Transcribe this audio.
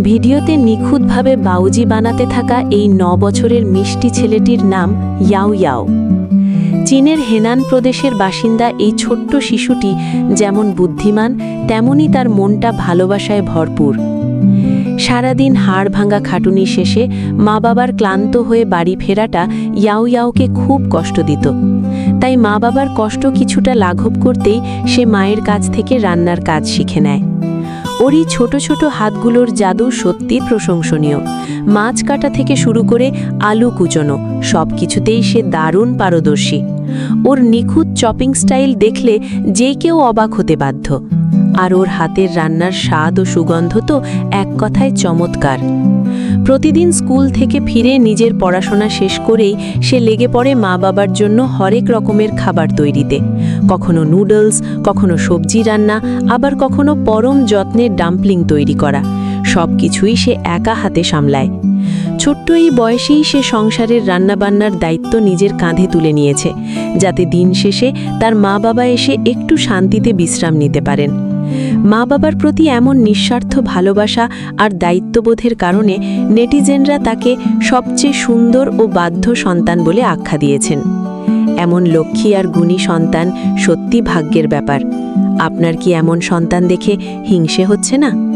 ভিডিওতে নিখুঁতভাবে বাউজি বানাতে থাকা এই ৯ বছরের মিষ্টি ছেলেটির নাম ইয়াও ইয়াও। চীনের হেনান প্রদেশের বাসিন্দা এই ছোট্ট শিশুটি যেমন বুদ্ধিমান, তেমনি তার মনটা ভালোবাসায় ভরপুর। সারাদিন হাড় ভাঙা খাটুনি শেষে মা বাবার ক্লান্ত হয়ে বাড়ি ফেরাটা ইয়াও ইয়াওকে খুব কষ্ট দিত। তাই মা বাবার কষ্ট কিছুটা লাঘব করতেই সে মায়ের কাছ থেকে রান্নার কাজ শিখে নেয়। ওর এই ছোট ছোট হাতগুলোর জাদু সত্যি প্রশংসনীয়। মাছ কাটা থেকে শুরু করে আলু কুচনো সব কিছুতেই সে দারুণ পারদর্শী। ওর নিখুঁত চপিং স্টাইল দেখলে যে কেউ অবাক হতে বাধ্য। আর ওর হাতের রান্নার স্বাদ ও সুগন্ধ তো এক কথায় চমৎকার। প্রতিদিন স্কুল থেকে ফিরে নিজের পড়াশোনা শেষ করেই সে লেগে পড়ে মা বাবার জন্য হরেক রকমের খাবার তৈরিতে। কখনো নুডলস, কখনো সবজি রান্না, আবার কখনো পরম যত্নের ডাম্পলিং তৈরি করা। সব কিছুই সে একা হাতে সামলায়। ছোট্ট এই বয়সেই সে সংসারের রান্নাবান্নার দায়িত্ব নিজের কাঁধে তুলে নিয়েছে, যাতে দিন শেষে তার মা বাবা এসে একটু শান্তিতে বিশ্রাম নিতে পারেন। মা বাবার প্রতি এমন নিঃস্বার্থ ভালোবাসা আর দায়িত্ববোধের কারণে নেটিজেনরা তাকে সবচেয়ে সুন্দর ও বাধ্য সন্তান বলে আখ্যা দিয়েছেন। এমন লক্ষ্মী আর গুণী সন্তান সত্যি ভাগ্যের ব্যাপার। আপনার কি এমন সন্তান দেখে হিংসে হচ্ছে না?